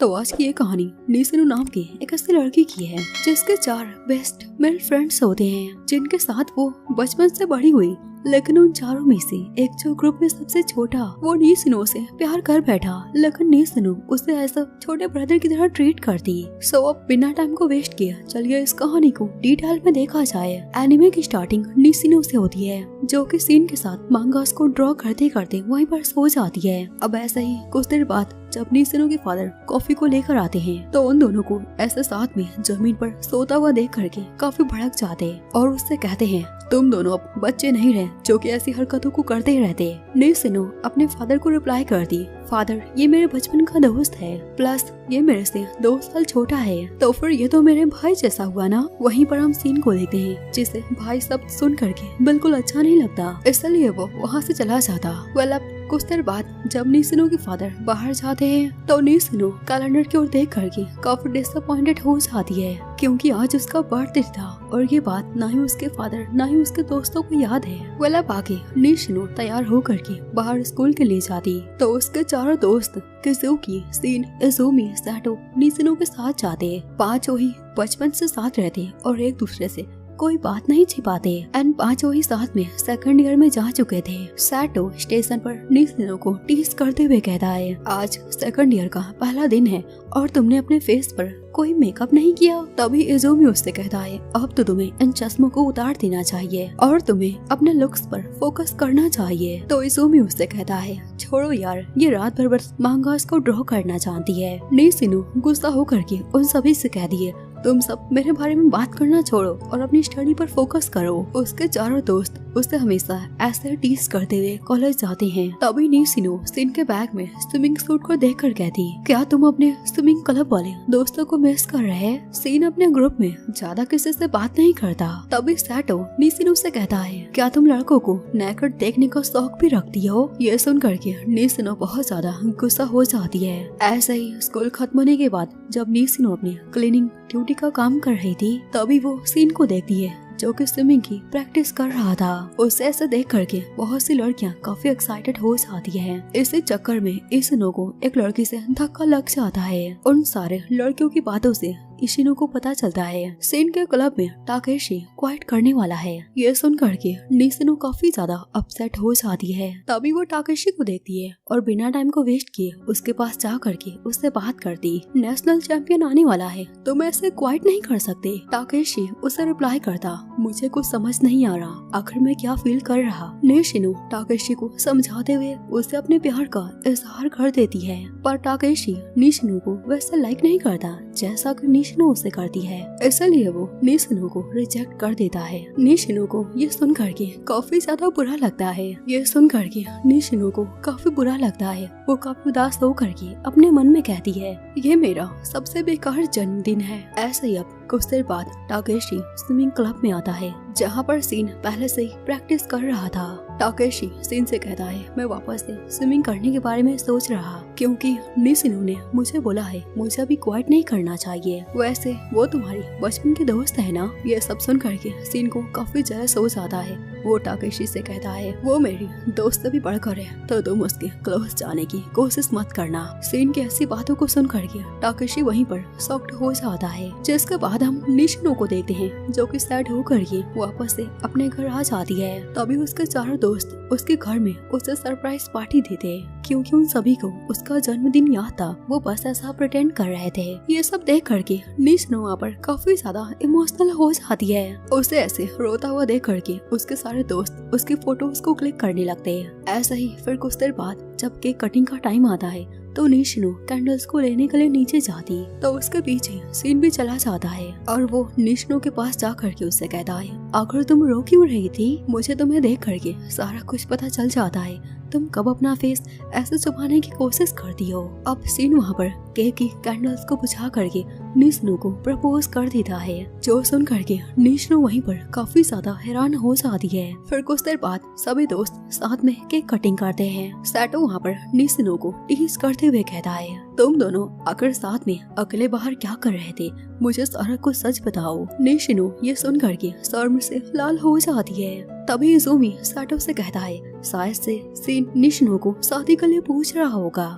तो आज की ये कहानी नीसिनो नाम की एक ऐसी लड़की की है जिसके 4 बेस्ट मेल फ्रेंड्स होते हैं जिनके साथ वो बचपन से बड़ी हुई। लेकिन उन चारों में से एक जो ग्रुप में सबसे छोटा वो नीसिनो से प्यार कर बैठा, लेकिन नीसिनो उसे ऐसा छोटे ब्रदर की तरह ट्रीट करती। सो अब बिना टाइम को वेस्ट किया चलिए इस कहानी को डिटेल में देखा जाए। एनिमे की स्टार्टिंग नीसिनो से होती है जो कि सीन के साथ मांगास को ड्रॉ करते करते वहीं पर सो जाती है। अब ऐसा ही कुछ देर बाद जब नीसिनो के फादर कॉफी को लेकर आते हैं तो उन दोनों को ऐसे साथ में जमीन पर सोता हुआ देख करके काफी भड़क जाते और उससे कहते हैं तुम दोनों अब बच्चे नहीं रहे जो कि ऐसी हरकतों को करते ही रहते। नीसिनो अपने फादर को रिप्लाई करती, फादर ये मेरे बचपन का दोस्त है, प्लस ये मेरे से 2 साल छोटा है, तो फिर ये तो मेरे भाई जैसा हुआ ना। वहीं पर हम सीन को देखते हैं जिसे भाई शब्द सुन करके बिल्कुल अच्छा नहीं लगता, इसलिए वो वहाँ से चला जाता। वेल अब कुछ देर बाद जब नीसिनो के फादर बाहर जाते हैं तो नीसिनो कैलेंडर की ओर देख करके काफी डिसअपॉइंटेड हो जाती है क्योंकि आज उसका बर्थडे था और ये बात ना ही उसके फादर ना ही उसके दोस्तों को याद है। वेल अब आगे नीसिनो तैयार होकर के बाहर स्कूल के लिए जाती तो उसके चारों दोस्त किजुकी, शिन, इज़ुमी, सैटो नीसिनो के साथ जाते। पांचों ही बचपन से साथ रहते और एक दूसरे से कोई बात नहीं छिपाते एंड पांचों ही साथ में सेकंड ईयर में जा चुके थे। सैटो स्टेशन पर नीसिनो को टीज करते हुए कहता है आज सेकंड ईयर का पहला दिन है और तुमने अपने फेस पर कोई मेकअप नहीं किया। तभी इज़ुमी उससे कहता है अब तो तुम्हें इन चश्मों को उतार देना चाहिए और तुम्हें अपने लुक्स पर फोकस करना चाहिए। तो इज़ुमी उससे कहता है छोड़ो यार, ये रात भर बस मांगास को ड्रॉ करना चाहती है। नीसिनो गुस्सा होकर के उन सभी से कह दिए तुम सब मेरे बारे में बात करना छोड़ो और अपनी स्टडी पर फोकस करो। उसके चारों दोस्त उससे हमेशा ऐसे टीज करते हुए कॉलेज जाते हैं। तभी नीसिनो शिन के बैग में स्विमिंग सूट को देखकर कहती क्या तुम अपने स्विमिंग क्लब वाले दोस्तों को मिस कर रहे हैं? शिन अपने ग्रुप में ज्यादा किसी से बात नहीं करता। तभी सैटो नीसिनो से कहता है क्या तुम लड़कों को नेकेड देखने का शौक भी रखती हो? ये सुन करके नीसिनो बहुत ज्यादा गुस्सा हो जाती है। ऐसे ही स्कूल खत्म होने के बाद जब नीसिनो अपनी क्लीनिंग ड्यूटी का काम कर रही थी तभी वो शिन को देखती है जो कि स्विमिंग की प्रैक्टिस कर रहा था। उसे ऐसे देख करके बहुत सी लड़कियां काफी एक्साइटेड हो जाती हैं। इसी चक्कर में इशिनो को एक लड़की से धक्का लग जाता है। उन सारे लड़कियों की बातों से इशिनो को पता चलता है शिन के क्लब में टाकेशी क्वाइट करने वाला है। ये सुन करके नीसिनो काफी ज्यादा अपसेट हो जाती है। तभी वो टाकेशी को देखती है और बिना टाइम को वेस्ट किए उसके पास जा करके उससे बात करती। नेशनल चैंपियन आने वाला है, तुम ऐसे क्वाइट नहीं कर सकते। टाकेशी उसे रिप्लाई करता मुझे कुछ समझ नहीं आ रहा आखिर मैं क्या फील कर रहा। नीसिनो टाकेशी को समझाते हुए उसे अपने प्यार का इजहार कर देती है, पर टाकेशी नीसिनो को वैसे लाइक नहीं करता जैसा कि नीसिनो उसे करती है, इसलिए वो नीसिनो को रिजेक्ट कर देता है। नीसिनो को ये सुन करके काफी ज्यादा बुरा लगता है। ये सुन करके नीसिनो को काफी बुरा लगता है। वो काफी उदास हो करके अपने मन में कहती है ये मेरा सबसे बेकार जन्मदिन है। ऐसे ही अब कुछ देर बाद टाकेशी स्विमिंग क्लब में आता है जहाँ पर शिन पहले से ही प्रैक्टिस कर रहा था। टाकेशी शिन से कहता है मैं वापस से स्विमिंग करने के बारे में सोच रहा क्योंकि नीसिनो ने मुझे बोला है मुझे अभी क्वाइट नहीं करना चाहिए। वैसे वो तुम्हारी बचपन की दोस्त है ना? ये सब सुन करके शिन को काफी जेलस हो जाता है। वो टाकेशी से कहता है वो मेरी दोस्त से भी बढ़कर है तो तुम उसके क्लोज जाने की कोशिश मत करना। शिन की ऐसी बातों को सुन करके टाकेशी वहीं पर शॉक्ड हो जाता है। जिसके बाद हम नीसिनो को देखते हैं जो कि सैड होकर के वापस से अपने घर आ जाती है। तभी उसके चारों दोस्त उसके घर में उसे सरप्राइज पार्टी देते क्योंकि उन सभी को उसका जन्मदिन याद था। वो बस ऐसा प्रिटेंड कर रहे थे। ये सब देख करके नीसिनो वहाँ पर काफी ज्यादा इमोशनल हो जाती है। उसे ऐसे रोता हुआ देख करके उसके सारे दोस्त उसकी फोटोज को क्लिक करने लगते हैं। ऐसा ही फिर कुछ देर बाद जब केक कटिंग का टाइम आता है तो नीसिनो कैंडल्स को लेने के लिए नीचे जाती तो उसके पीछे शिन भी चला जाता है और वो नीसिनो के पास जा करके उससे कहता है अगर तुम रो क्यों रही थी? मुझे तुम्हें देख करके सारा कुछ पता चल जाता है। तुम कब अपना फेस ऐसे छुपाने की कोशिश करती हो? अब शिन वहाँ पर केक की कैंडल्स को बुझा करके नीसिनो को प्रपोज कर देता है जो सुन करके नीसिनो वहीं पर काफी ज्यादा हैरान हो जाती है। फिर कुछ देर बाद सभी दोस्त साथ में केक कटिंग करते हैं। सैटो वहाँ पर नीसिनो को टीज करते हुए कहता है तुम दोनों आकर साथ में अकेले बाहर क्या कर रहे थे? मुझे सारा कुछ सच बताओ। नीसिनो ये सुन करके शर्म से लाल हो जाती है। तभी इज़ुमी सैटो से कहता है शायद से शिन नीसिनो को शादी के लिए पूछ रहा होगा।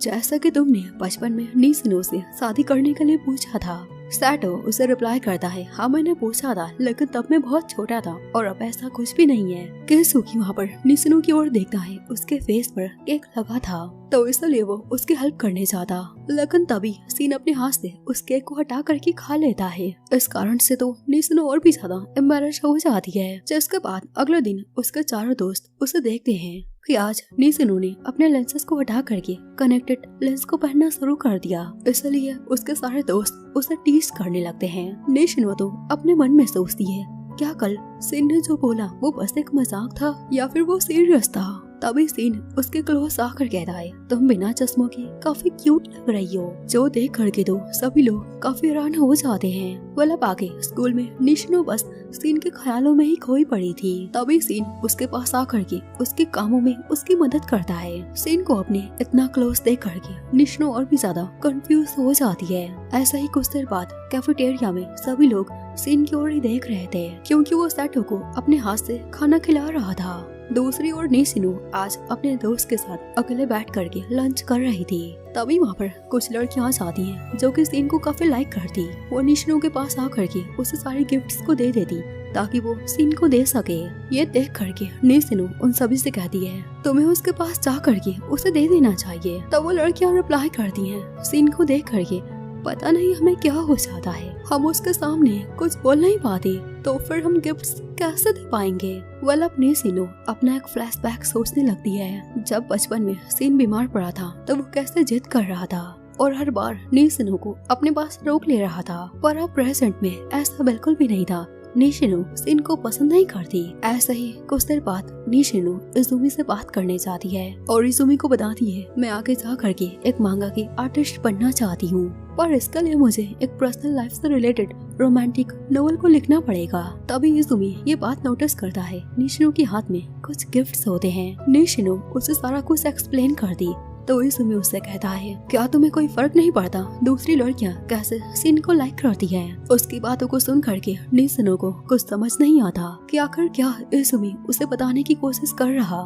जैसा कि तुमने बचपन में नीसिनो से शादी करने के लिए पूछा था। सैटो उसे रिप्लाई करता है, हाँ मैंने पूछा था, लेकिन तब मैं बहुत छोटा था और अब ऐसा कुछ भी नहीं है। केसुकी वहाँ पर नीसिनो की ओर देखता है, उसके फेस पर केक लगा था तो इसलिए वो उसकी हेल्प करने जाता, लेकिन तभी सीन अपने हाथ से उस केक को हटा करके खा लेता है। इस कारण से तो नीसिनो और भी ज्यादा एम्बैरेस हो जाती है। जिसके बाद अगले दिन उसके चारों दोस्त उसे देखते हैं कि आज नीसिनो ने अपने लेंसेज को हटा करके कनेक्टेड लेंस को पहनना शुरू कर दिया, इसलिए उसके सारे दोस्त उसे टीज करने लगते हैं। नीसिनो तो अपने मन में सोचती है, क्या कल सीन ने जो बोला वो बस एक मजाक था या फिर वो सीरियस था। तभी सीन उसके क्लोज आकर कहता है, तुम बिना चश्मों के काफी क्यूट लग रही हो, जो देख करके तो सभी लोग काफी हैरान हो जाते हैं। वल्लभ आगे स्कूल में नीसिनो बस सीन के ख्यालों में ही खोई पड़ी थी। तभी सीन उसके पास आकर के उसके कामों में उसकी मदद करता है। सीन को अपने इतना क्लोज देख करके नीसिनो और भी ज्यादा कंफ्यूज हो जाती है। ऐसा ही कुछ देर बाद कैफेटेरिया में सभी लोग सीन की ओर ही देख रहे थे, क्योंकि वो सैटो को अपने हाथ से खाना खिला रहा था। दूसरी ओर नीसिनो आज अपने दोस्त के साथ अकेले बैठ करके लंच कर रही थी। तभी वहाँ पर कुछ लड़कियां आ जाती हैं जो कि सीन को काफी लाइक करती। वो नीसिनो के पास आकर के उसे सारे गिफ्ट्स को दे देती ताकि वो सीन को दे सके। ये देख करके नीसिनो उन सभी से कहती है, तुम्हें उसके पास जा करके उसे दे देना चाहिए। तब वो लड़कियां रिप्लाई करती हैं, सीन को देख करके पता नहीं हमें क्या हो जाता है, हम उसके सामने कुछ बोल नहीं पाते तो फिर हम गिफ्ट्स कैसे दे पाएंगे। वल्लभ नीसिनो अपना एक फ्लैशबैक सोचने लगती है। जब बचपन में सीन बीमार पड़ा था तो वो कैसे जिद कर रहा था और हर बार नीसिनो को अपने पास रोक ले रहा था, पर अब प्रेजेंट में ऐसा बिल्कुल भी नहीं था। नीसिनो सीन को पसंद नहीं करती। ऐसा ही कुछ देर बाद नीसिनो इजुमी से बात करने जाती है और इजुमी को बताती है, मैं आगे जा करके एक मांगा की आर्टिस्ट बनना चाहती हूँ, पर इसके लिए मुझे एक पर्सनल लाइफ से रिलेटेड रोमांटिक नोवेल को लिखना पड़ेगा। तभी इजुमी ये बात नोटिस करता है, नीसिनो के हाथ में कुछ गिफ्ट्स होते हैं। नीसिनो उसे सारा कुछ एक्सप्लेन कर दी तो इजुमी उससे कहता है, क्या तुम्हें कोई फर्क नहीं पड़ता दूसरी लड़कियां कैसे सीन को लाइक करती हैं? उसकी बातों को सुन करके नीसिनो को कुछ समझ नहीं आता कि आखिर क्या इजुमी उसे बताने की कोशिश कर रहा।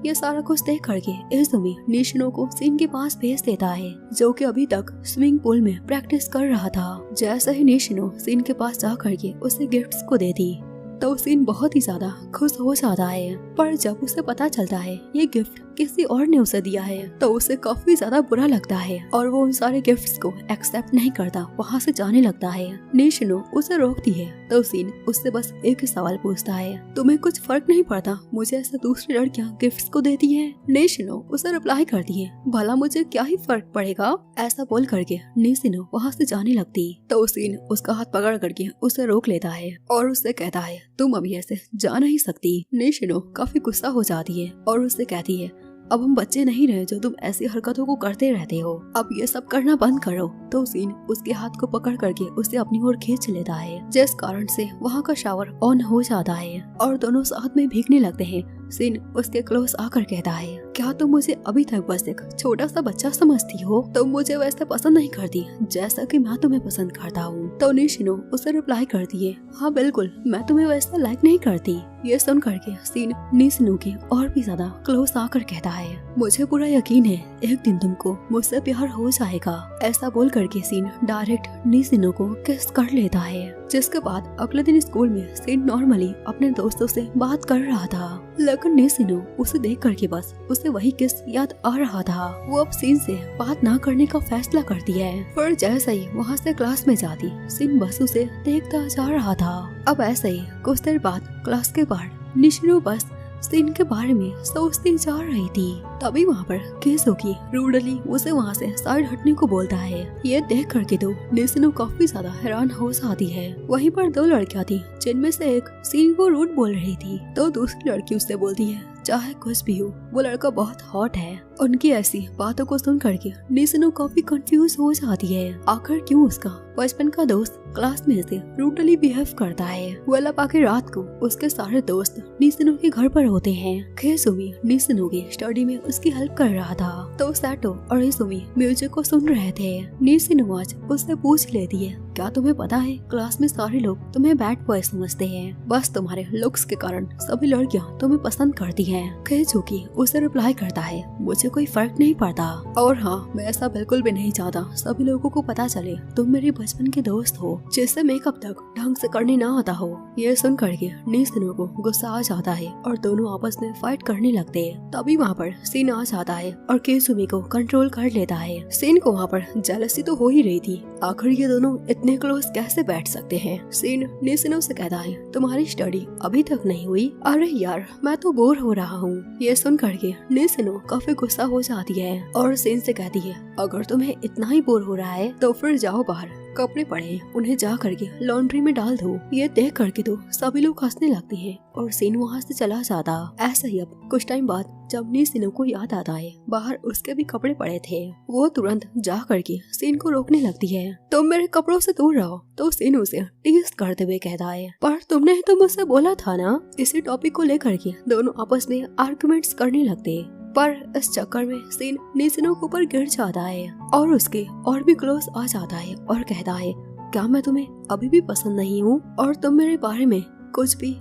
ये सारा कुछ देख करके इजुमी नीसिनो को सीन के पास भेज देता है, जो कि अभी तक स्विमिंग पूल में प्रैक्टिस कर रहा था। जैसे ही नीसिनो सीन के पास जा करके उसे गिफ्ट्स को देती तो सीन बहुत ही ज्यादा खुश हो जाता है, पर जब उसे पता चलता है ये गिफ्ट किसी और ने उसे दिया है तो उसे काफी ज्यादा बुरा लगता है और वो उन सारे गिफ्ट्स को एक्सेप्ट नहीं करता, वहाँ से जाने लगता है। नीसिनो उसे रोकती है तो सीन उससे बस एक ही सवाल पूछता है, तुम्हें कुछ फर्क नहीं पड़ता मुझे ऐसे दूसरी लड़कियां गिफ्ट्स को देती हैं? नीसिनो उसे रिप्लाई करती है, भला मुझे क्या ही फर्क पड़ेगा। ऐसा बोल करके नीसिनो वहाँ से जाने लगती तो सीन उसका हाथ पकड़ करके उसे रोक लेता है और उससे कहता है, तुम अभी ऐसे जा नहीं सकती। नीसिनो काफी गुस्सा हो जाती है और उससे कहती है, अब हम बच्चे नहीं रहे जो तुम ऐसी हरकतों को करते रहते हो, अब ये सब करना बंद करो। तो सीन उसके हाथ को पकड़ करके उसे अपनी ओर खींच लेता है, जिस कारण से वहाँ का शावर ऑन हो जाता है और दोनों साथ में भीगने लगते हैं। सीन उसके क्लोज आकर कहता है, क्या तुम मुझे अभी तक बस एक छोटा सा बच्चा समझती हो? तुम मुझे वैसे पसंद नहीं करती जैसा कि मैं तुम्हें पसंद करता हूँ। तो नीसिनो उसे रिप्लाई करती है, हाँ बिल्कुल मैं तुम्हें वैसा लाइक नहीं करती। ये सुन करके सीन नीसिनो के और भी ज्यादा क्लोज आकर कहता है, मुझे पूरा यकीन है एक दिन तुमको मुझसे प्यार हो जाएगा। ऐसा बोल करके सीन डायरेक्ट नीसिनो को किस कर लेता है। जिसके बाद अगले दिन स्कूल में सीन नॉर्मली अपने दोस्तों से बात कर रहा था, लेकिन नीसिनो उसे देख करके बस उसे वही किस याद आ रहा था। वो अब सीन से बात ना करने का फैसला करती है। फिर जैसे ही वहाँ से क्लास में जाती सीन बस उसे देखता जा रहा था। अब ऐसे ही कुछ देर बाद क्लास के बाहर नीसिनो बस सीन के बारे में सोचती जा रही थी। तभी वहाँ पर केसुकी रूडली उसे वहाँ से साइड हटने को बोलता है। ये देख करके तो नीसिनो काफी ज्यादा हैरान हो जाती है। वहीं पर दो लड़कियां थी जिनमें से एक सीन को रूड बोल रही थी तो दूसरी लड़की उससे बोलती है, चाहे कुछ भी हो वो लड़का बहुत हॉट है। उनकी ऐसी बातों को सुन करके नीसिनो काफी कंफ्यूज हो जाती है, आखिर क्यों उसका बचपन का दोस्त क्लास में से रूटली बिहेव करता है। वल्लभ आके रात को उसके सारे दोस्त नीसिनो के घर पर होते हैं। केसुमी नीसिनो की स्टडी में उसकी हेल्प कर रहा था तो सैटो और इजुमी म्यूजिक को सुन रहे थे। नीसिनो आज उससे पूछ लेती है, क्या तुम्हें पता है क्लास में सारे लोग तुम्हें बैड बॉय समझते हैं, बस तुम्हारे लुक्स के कारण सभी लड़कियां तुम्हें पसंद करती हैं। केजुकी उसे रिप्लाई करता है, मुझे कोई फर्क नहीं पड़ता, और हाँ मैं ऐसा बिल्कुल भी नहीं चाहता सभी लोगों को पता चले तुम मेरी बचपन के दोस्त हो जिससे मेकअप तक ढंग से करने ना आता हो। ये सुन करके निशिनो को गुस्सा आ जाता है और दोनों आपस में फाइट करने लगते हैं। तभी वहाँ पर सीन आ जाता है और केजुमी को कंट्रोल कर लेता है। सीन को वहाँ पर जेलसी तो हो ही रही थी, आखिर ये दोनों इतने क्लोज कैसे बैठ सकते हैं। सीन निशिनो से कहता है, तुम्हारी स्टडी अभी तक नहीं हुई? अरे यार मैं तो बोर हो रहा हूँ। ये सुन करके निशिनो काफी गुस्सा हो जाती है और सीन से कहती है, अगर तुम्हें इतना ही बोर हो रहा है तो फिर जाओ बाहर, कपड़े पड़े उन्हें जा करके लॉन्ड्री में डाल दो। ये देख करके तो सभी लोग हंसने लगते हैं और सीन वहाँ से चला जाता। ऐसा ही अब कुछ टाइम बाद जब निशिनो को याद आता है बाहर उसके भी कपड़े पड़े थे, वो तुरंत जा करके सीन को रोकने लगती है। तुम मेरे कपड़ों से दूर रहो। तो सीन उसे टीज करते हुए कहता है, पर तुमने ही तो मुझसे बोला था ना। इसी टॉपिक को लेकर के दोनों आपस में आर्गुमेंट्स करने लगते, पर इस चक्कर में सीन निशिनो के ऊपर गिर जाता है और उसके और भी क्लोज आ जाता है और कहता है, क्या मैं तुम्हें अभी भी पसंद नहीं हूँ और तुम मेरे बारे में कुछ भी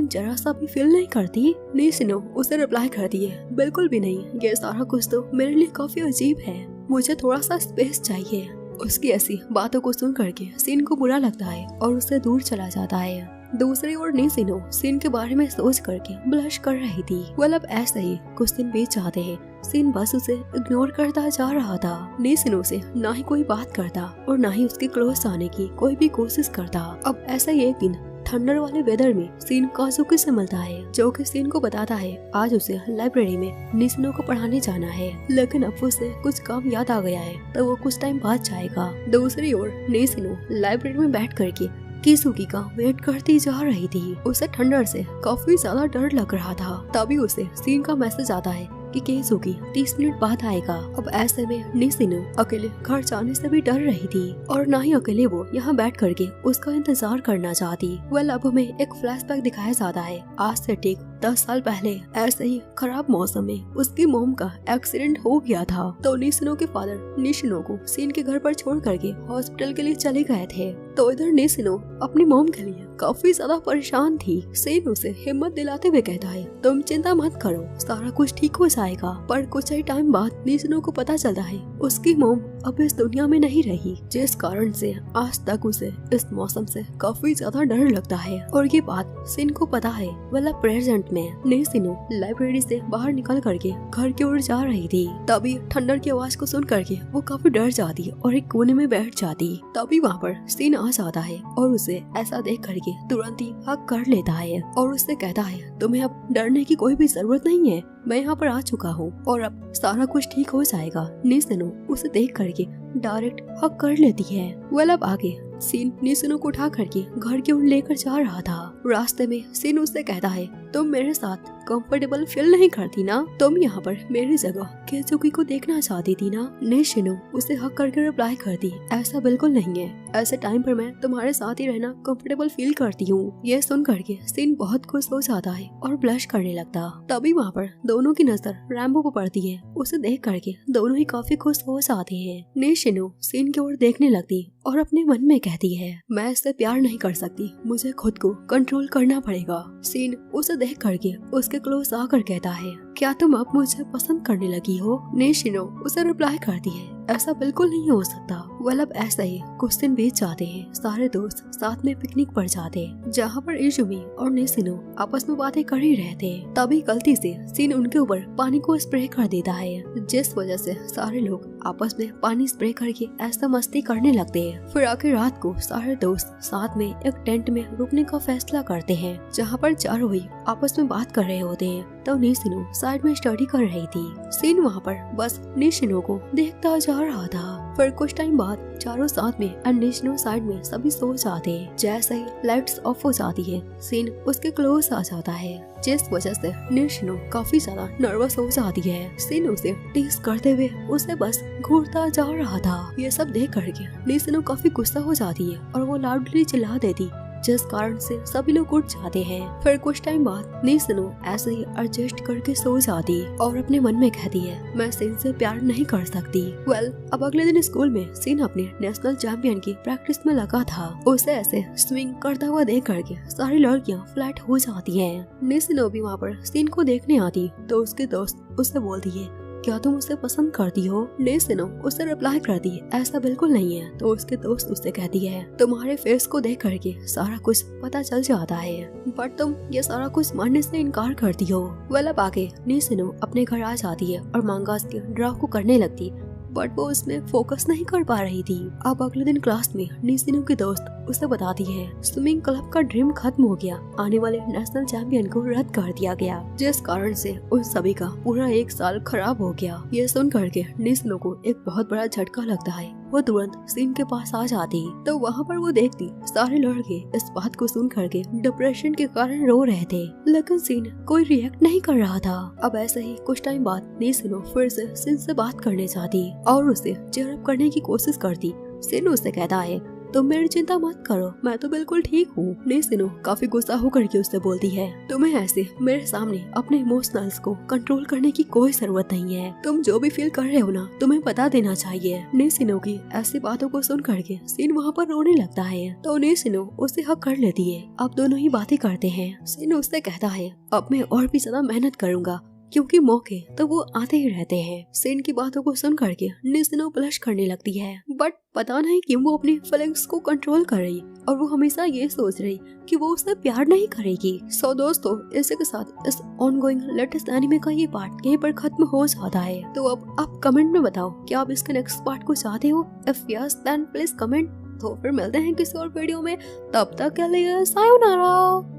जरा सा भी फील नहीं करती? निशिनो उसे रिप्लाई करती है, बिल्कुल भी नहीं, ये सारा कुछ तो मेरे लिए काफी अजीब है, मुझे थोड़ा सा स्पेस चाहिए। उसकी ऐसी बातों को सुन करके सीन को बुरा लगता है और उससे दूर चला जाता है। दूसरी ओर निशिनो सीन के बारे में सोच करके ब्लश कर रही थी। अब ऐसे ही कुछ दिन बीत जाते हैं। सीन बस उसे इग्नोर करता जा रहा था। निशिनो से ना ही कोई बात करता और ना ही उसके क्लोज आने की कोई भी कोशिश करता। अब ऐसा ही एक दिन ठंडर वाले वेदर में सीन काजुकी से मिलता है, जो कि सीन को बताता है आज उसे लाइब्रेरी में निशिनो को पढ़ाने जाना है, लेकिन अब उसे कुछ काम याद आ गया है तो वो कुछ टाइम बाद जाएगा। दूसरी ओर निशिनो लाइब्रेरी में बैठ करके केजुकी का वेट करती जा रही थी। उसे ठंडर से काफी ज्यादा डर लग रहा था। तभी उसे सीन का मैसेज आता है कि केजुकी 30 मिनट बाद आएगा। अब ऐसे में निशिनो अकेले घर जाने से भी डर रही थी और ना ही अकेले वो यहाँ बैठ करके उसका इंतजार करना चाहती। अब हमें एक फ्लैशबैक दिखाया जाता है। आज से ठीक 10 साल पहले ऐसे ही खराब मौसम में उसकी मोम का एक्सीडेंट हो गया था, तो निशिनो के फादर निशिनो को सीन के घर पर छोड़ करके हॉस्पिटल के लिए चले गए थे। तो इधर निशिनो अपनी मोम के लिए काफी ज्यादा परेशान थी। सीन उसे हिम्मत दिलाते हुए कहता है, तुम चिंता मत करो, सारा कुछ ठीक हो जाएगा। पर कुछ ही टाइम बाद निशिनो को पता चलता है उसकी मोम अब इस दुनिया में नहीं रही, जिस कारण से आज तक उसे इस मौसम से काफी ज्यादा डर लगता है। और ये बात सीन को पता है। प्रेजेंट में निशिनो लाइब्रेरी से बाहर निकल करके घर की ओर जा रही थी। तभी ठंडर की आवाज को सुन करके वो काफी डर जाती और एक कोने में बैठ जाती। तभी वहाँ पर सीन आ जाता है और उसे ऐसा देख करके तुरंत ही हक कर लेता है और उससे कहता है, तुम्हें अब डरने की कोई भी जरूरत नहीं है, मैं यहाँ पर आ चुका हूँ और अब सारा कुछ ठीक हो जाएगा। निशिनो उसे देख करके डायरेक्ट हक कर लेती है। अब आगे सीन निशिनो को उठा करके घर की ओर लेकर जा रहा था। रास्ते में सीन उससे कहता है, तुम मेरे साथ कंफर्टेबल फील नहीं करती ना? तुम यहाँ पर मेरी जगह केजुकी को देखना चाहती थी ना? निशिनो उसे हक करके रिप्लाई करती, ऐसा बिल्कुल नहीं है, ऐसे टाइम पर मैं तुम्हारे साथ ही रहना कंफर्टेबल फील करती हूँ। ये सुन करके सीन बहुत खुश हो जाता है और ब्लश करने लगता। तभी वहाँ पर दोनों की नजर रैम्बो पर पड़ती है। उसे देख करके दोनों ही काफी खुश हो जाते हैं। निशिनो सीन की ओर देखने लगती और अपने मन में कहती है, मैं इससे प्यार नहीं कर सकती, मुझे खुद को कंट्रोल करना पड़ेगा। सीन उसे देख करके उसके क्लोज आकर कहता है, क्या तुम अब मुझे पसंद करने लगी हो? निशिनो उसे रिप्लाई करती है, ऐसा बिल्कुल नहीं हो सकता। अब ऐसा ही कुछ दिन बीत जाते हैं। सारे दोस्त साथ में पिकनिक पर जाते हैं, जहाँ पर इजुमी और निशिनो आपस में बातें कर ही रहते हैं। तभी गलती से सीन उनके ऊपर पानी को स्प्रे कर देता है, जिस वजह से सारे लोग आपस में पानी स्प्रे करके ऐसा मस्ती करने लगते हैं। फिर आखिर रात को सारे दोस्त साथ में एक टेंट में रुकने का फैसला करते हैं, जहाँ पर चारों ही आपस में बात कर रहे होते हैं। तो निशिनो साइड में स्टडी कर रही थी। सीन वहाँ पर बस निशिनो को देखता जा रहा था। फिर कुछ टाइम बाद चारों साथ में और निशिनो साइड में सभी सो जाते हैं। जैसे ही लाइट्स ऑफ हो जाती है, सीन उसके क्लोज आ जाता है, जिस वजह से निशिनो काफी ज्यादा नर्वस हो जाती है। सीन उसे टीज करते हुए उसे बस घूरता जा रहा था। ये सब देख करके निशिनो काफी गुस्सा हो जाती है और वो लाउडली चिल्ला देती, जिस कारण से सभी लोग उठ जाते हैं। फिर कुछ टाइम बाद नीसनो ऐसे ही एडजस्ट करके सो जाती और अपने मन में कहती है मैं सिन से प्यार नहीं कर सकती। अब अगले दिन स्कूल में सिन अपने नेशनल चैंपियन की प्रैक्टिस में लगा था। उसे ऐसे स्विंग करता हुआ देख करके सारी लड़कियां फ्लैट हो जाती हैं। नीसनो भी वहाँ पर सिन को देखने आती तो उसके दोस्त उससे बोलती है क्या तुम उसे पसंद करती हो? नीसनो उससे रिप्लाई करती है ऐसा बिल्कुल नहीं है। तो उसके दोस्त उससे कहती है तुम्हारे फेस को देख करके सारा कुछ पता चल जाता है, बट तुम ये सारा कुछ मानने से इनकार करती हो। अब आगे नीसनो अपने घर आ जाती है और मांगास के ड्रा को करने लगती, बट वो उसमें फोकस नहीं कर पा रही थी। अब अगले दिन क्लास में नीसिनो की दोस्त उसे बताती है स्विमिंग क्लब का ड्रीम खत्म हो गया, आने वाले नेशनल चैंपियन को रद्द कर दिया गया, जिस कारण से उन सभी का पूरा एक साल खराब हो गया। ये सुन करके नीसिनो को एक बहुत बड़ा झटका लगता है। वो तुरंत सिन के पास आ जाती तो वहाँ पर वो देखती सारे लड़के इस बात को सुन करके डिप्रेशन के कारण रो रहे थे, लेकिन सिन कोई रिएक्ट नहीं कर रहा था। अब ऐसे ही कुछ टाइम बाद नीसिनो फिर से सिन से बात करने जाती और उसे चीयर अप करने की कोशिश करती। सिन उससे कहता है तुम मेरी चिंता मत करो, मैं तो बिल्कुल ठीक हूँ। नीसिनो काफी गुस्सा होकर के उससे बोलती है तुम्हें ऐसे मेरे सामने अपने इमोशनल्स को कंट्रोल करने की कोई जरूरत नहीं है, तुम जो भी फील कर रहे हो ना तुम्हें बता देना चाहिए। नीसिनो की ऐसी बातों को सुन करके सिन वहाँ पर रोने लगता है तो नीसिनो उसे हक कर लेती है। अब दोनों ही बातें करते हैं। सिन उससे कहता है अब मैं और भी ज्यादा मेहनत करूंगा क्योंकि मौके तो वो आते ही रहते हैं। सिन की बातों को सुन करके नीसिनो ब्लश करने लगती है, बट पता नहीं क्यों वो अपनी फीलिंग्स को कंट्रोल कर रही और वो हमेशा ये सोच रही कि वो उससे प्यार नहीं करेगी। सो दोस्तों इसी के साथ इस ऑनगोइंग लेटेस्ट एनिमे का ये पार्ट यहीं पर खत्म हो जाता है। तो अब आप कमेंट में बताओ क्या आप इसके नेक्स्ट पार्ट को चाहते हो? If yes then please comment. तो फिर मिलते हैं किसी और वीडियो में, तब तक के लिए सायोनारा।